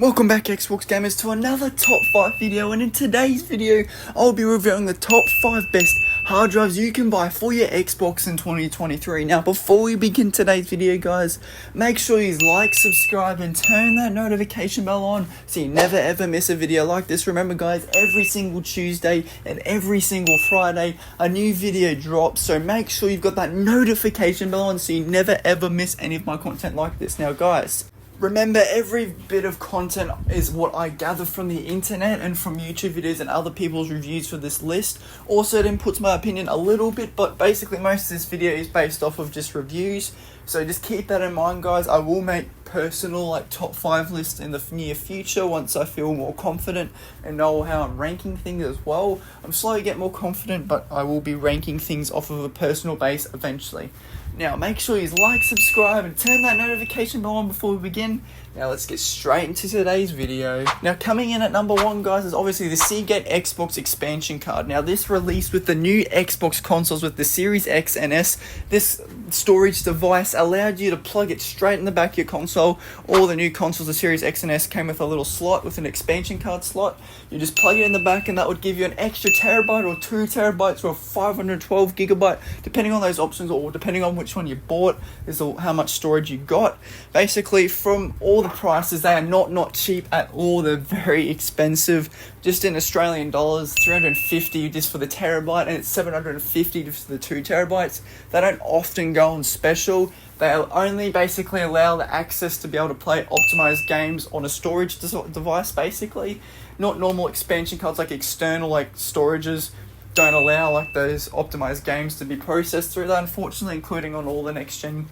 Welcome back Xbox gamers to another top 5 video, and in today's video I'll be reviewing the top 5 best hard drives you can buy for your Xbox in 2023. Now before we begin today's video guys, make sure you like, subscribe and turn that notification bell on so you never ever miss a video like this. Remember guys, every single Tuesday and every single Friday a new video drops, so make sure you've got that notification bell on so you never ever miss any of my content like this. Now guys, remember, every bit of content is what I gather from the internet and from YouTube videos and other people's reviews for this list. Also, it inputs my opinion a little bit, but basically most of this video is based off of just reviews. So just keep that in mind guys. I will make personal top 5 lists in the near future once I feel more confident and know how I'm ranking things as well. I'm slowly getting more confident, but I will be ranking things off of a personal base eventually. Now make sure you like, subscribe and turn that notification bell on before we begin. Now let's get straight into today's video. Now coming in at number 1 guys is obviously the Seagate Xbox expansion card. Now this released with the new Xbox consoles with the Series X and S. This storage device allowed you to plug it straight in the back of your console. All the new consoles, the Series X and S, came with a little slot with an expansion card slot. You just plug it in the back and that would give you an extra terabyte or 2 terabytes or a 512 gigabyte, depending on those options or depending on which one you bought is how much storage you got. Basically, from all the prices, they are not cheap at all. They're very expensive. Just in Australian dollars, 350 just for the terabyte, and it's 750 just for the 2 terabytes. They don't often go on special. They'll only basically allow the access to be able to play optimized games on a storage device, basically. Not normal expansion cards like external storages don't allow those optimized games to be processed through that, unfortunately, including on all the next gen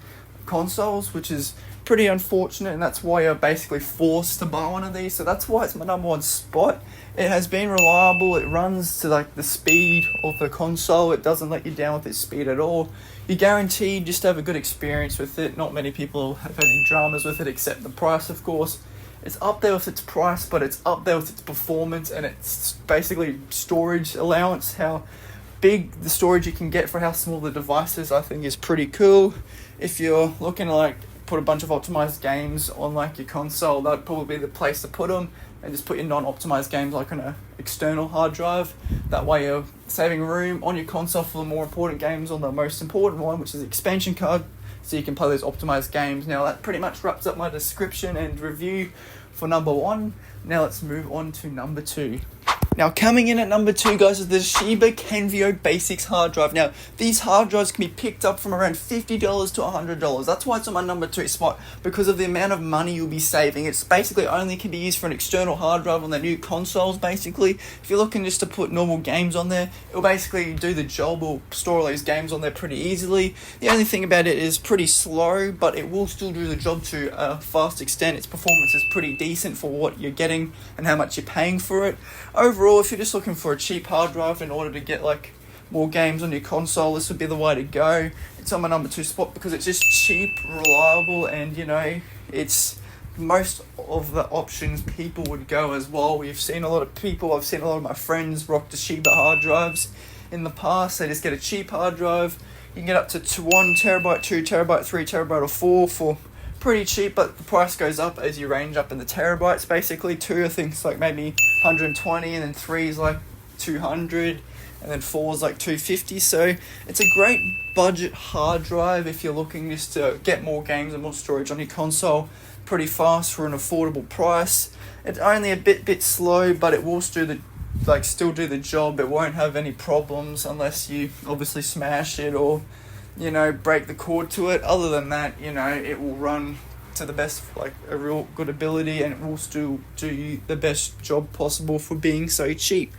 consoles, which is pretty unfortunate, and that's why you're basically forced to buy one of these. So that's why it's my number 1 spot. It has been reliable. It runs to the speed of the console. It doesn't let you down with its speed at all. You're guaranteed just to have a good experience with it. Not many people have had any dramas with it, except the price, of course. It's up there with its price, but it's up there with its performance and its basically storage allowance. How big the storage you can get for how small the device is, I think is pretty cool. If you're looking to put a bunch of optimized games on your console, that'd probably be the place to put them, and just put your non-optimized games on an external hard drive. That way you're saving room on your console for the more important games on the most important one, which is the expansion card, so you can play those optimized games. Now that pretty much wraps up my description and review for number 1. Now let's move on to number 2. Now coming in at number 2 guys is the Toshiba Kenvio Basics hard drive. Now these hard drives can be picked up from around $50 to $100. That's why it's on my number 2 spot, because of the amount of money you'll be saving. It's basically only can be used for an external hard drive on the new consoles. Basically, if you're looking just to put normal games on there, it'll basically do the job. Will store all those games on there pretty easily. The only thing about it is pretty slow, but it will still do the job to a fast extent. Its performance is pretty decent for what you're getting and how much you're paying for it. Overall, if you're just looking for a cheap hard drive in order to get more games on your console, this would be the way to go. It's on my number 2 spot because it's just cheap, reliable, and it's most of the options people would go as well. I've seen a lot of my friends rock Toshiba hard drives in the past. They just get a cheap hard drive. You can get up to 1 terabyte, 2 terabyte, 3 terabyte or 4 for pretty cheap, but the price goes up as you range up in the terabytes. Basically 2 are things maybe 120, and then 3 is 200, and then 4 is 250. So it's a great budget hard drive if you're looking just to get more games and more storage on your console pretty fast for an affordable price. It's only a bit slow, but it will still do the job. It won't have any problems unless you obviously smash it or break the cord to it. Other than that, it will run to the best, a real good ability, and it will still do the best job possible for being so cheap.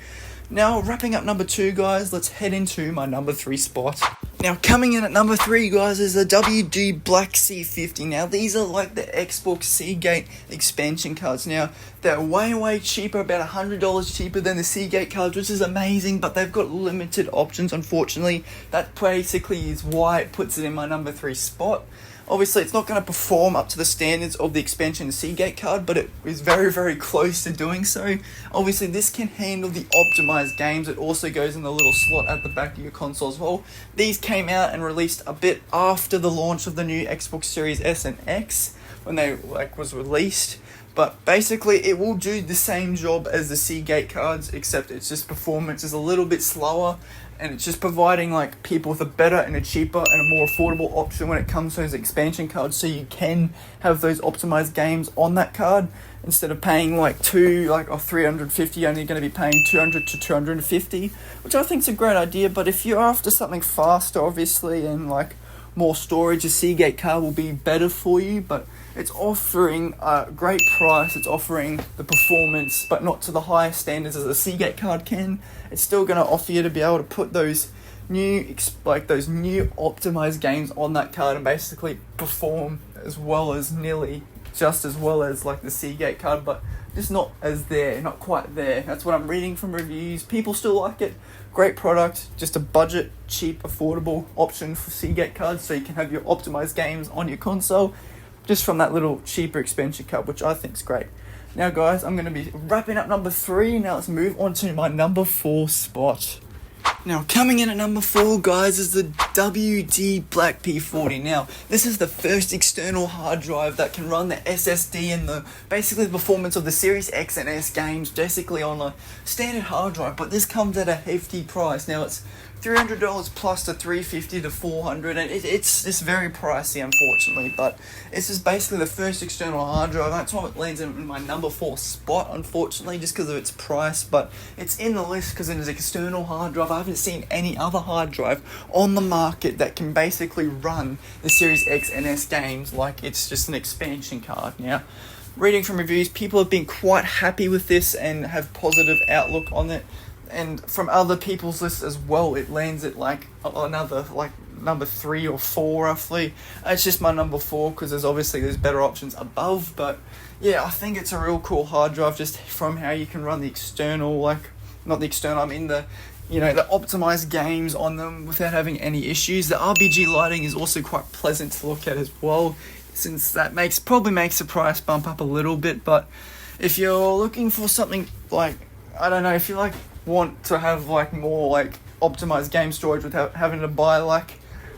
Now, wrapping up number 2, guys, let's head into my number 3 spot. Now, coming in at number 3, guys, is the WG Black C50. Now, these are the Xbox Seagate expansion cards. Now, they're way cheaper, about $100 cheaper than the Seagate cards, which is amazing, but they've got limited options, unfortunately. That basically is why it puts it in my number 3 spot. Obviously, it's not going to perform up to the standards of the expansion Seagate card, but it is very close to doing so. Obviously, this can handle the optimized games. It also goes in the little slot at the back of your console as well. These came out and released a bit after the launch of the new Xbox Series S and X, when they was released. But basically, it will do the same job as the Seagate cards, except it's just performance is a little bit slower, and it's just providing like people with a better and a cheaper and a more affordable option when it comes to those expansion cards, so you can have those optimized games on that card instead of paying like 350. You're only going to be paying 200 to 250, which I think is a great idea. But if you're after something faster, obviously, and like more storage, a Seagate card will be better for you. But it's offering a great price, it's offering the performance, but not to the highest standards as a Seagate card can. It's still going to offer you to be able to put those new optimized games on that card and basically perform as well as just as well as like the Seagate card, but just not quite there. That's what I'm reading from reviews. People still like it. Great product, just a budget, cheap, affordable option for Seagate cards, so you can have your optimized games on your console just from that little cheaper expansion card, which I think is great. Now guys, I'm going to be wrapping up number 3. Now let's move on to my number 4 spot. Now coming in at number 4, guys, is the WD Black P40. Now this is the first external hard drive that can run the SSD and basically the performance of the Series X and S games basically on a standard hard drive, but this comes at a hefty price. Now it's $300 plus to $350 to $400, and it's very pricey, unfortunately. But this is basically the first external hard drive. That's why it lands in my number 4 spot, unfortunately, just because of its price. But it's in the list because it is an external hard drive. I haven't seen any other hard drive on the market that can basically run the Series X and S games like it's just an expansion card. Now, reading from reviews, people have been quite happy with this and have positive outlook on it. And from other people's lists as well, it lands at like another number 3 or 4 roughly. It's just my number 4 because there's better options above. But yeah, I think it's a real cool hard drive just from how you can run the external, the optimized games on them without having any issues. The RGB lighting is also quite pleasant to look at as well, since that probably makes the price bump up a little bit. But if you're looking for something if you want to have more optimized game storage without having to buy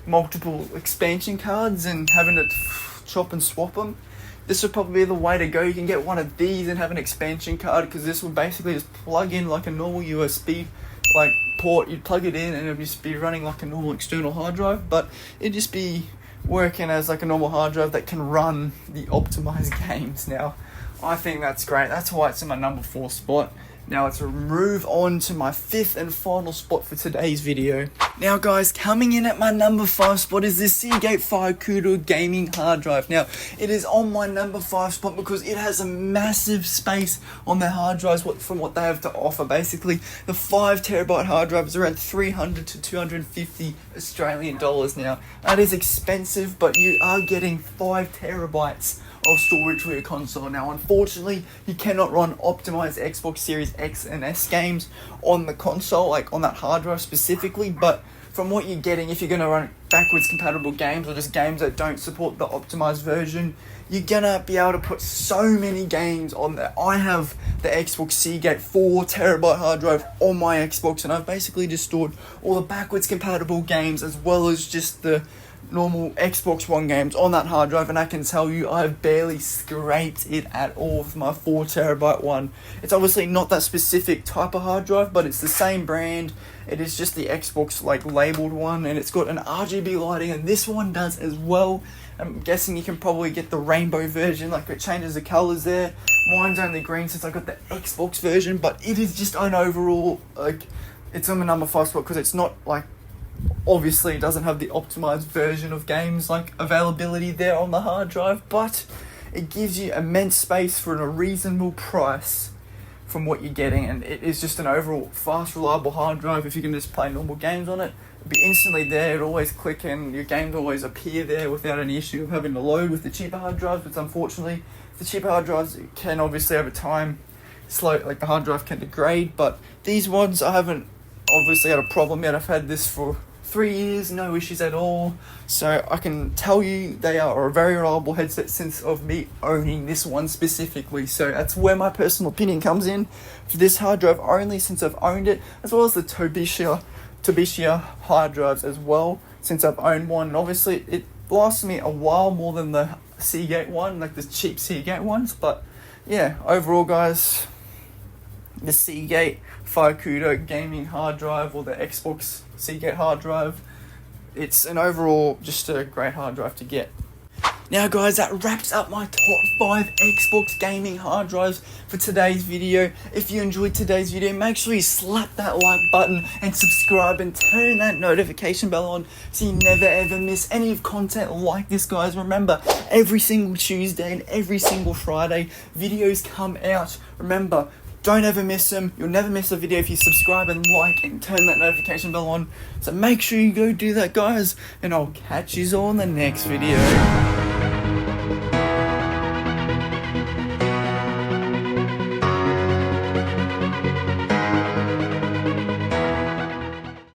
multiple expansion cards and having to chop and swap them, this would probably be the way to go. You can get one of these and have an expansion card, because this will basically just plug in like a normal USB port. You'd plug it in and it would just be running like a normal external hard drive, but it'd just be working as like a normal hard drive that can run the optimized games. Now I think that's great. That's why it's in my number 4 spot. Now let's move on to my 5th and final spot for today's video. Now guys, coming in at my number 5 spot is this Seagate Fukuda gaming hard drive. Now it is on my number 5 spot because it has a massive space on their hard drives from what they have to offer. Basically, the 5TB hard drive is around 300 to 250 Australian dollars. Now that is expensive, but you are getting 5TB of storage for your console. Now unfortunately, you cannot run optimized Xbox Series X and S games on the console, on that hard drive specifically, but from what you're getting, if you're going to run backwards compatible games or just games that don't support the optimized version, you're going to be able to put so many games on there. I have the Xbox Seagate 4TB hard drive on my Xbox, and I've basically just stored all the backwards compatible games as well as just the normal Xbox One games on that hard drive, and I can tell you I've barely scraped it at all with my 4TB one. It's obviously not that specific type of hard drive, but it's the same brand. It is just the Xbox labeled one, and it's got an RGB lighting, and this one does as well. I'm guessing you can probably get the rainbow version, it changes the colors there. Mine's only green since I got the Xbox version, but it is just an overall, it's on my number 5 spot because it's not obviously it doesn't have the optimized version of games availability there on the hard drive, but it gives you immense space for a reasonable price from what you're getting, and it is just an overall fast, reliable hard drive. If you can just play normal games on it, it'll be instantly there. It'll always click in, your games always appear there without any issue of having to load with the cheaper hard drives. But unfortunately, the cheaper hard drives can obviously over time the hard drive can degrade, but these ones I haven't obviously had a problem yet. I've had this for 3 years, no issues at all, so I can tell you they are a very reliable headset since of me owning this one specifically. So that's where my personal opinion comes in for this hard drive only, since I've owned it, as well as the Toshiba hard drives as well since I've owned one. And obviously it lasts me a while more than the Seagate one, the cheap Seagate ones, but yeah, overall guys, the Seagate Firecuda gaming hard drive, or the Xbox Seagate hard drive, it's an overall just a great hard drive to get. Now guys, that wraps up my top 5 Xbox gaming hard drives for today's video. If you enjoyed today's video, make sure you slap that like button and subscribe and turn that notification bell on so you never ever miss any of content like this, guys. Remember, every single Tuesday and every single Friday, videos come out. Remember, don't ever miss them. You'll never miss a video if you subscribe and like and turn that notification bell on. So make sure you go do that, guys. And I'll catch you all in the next video.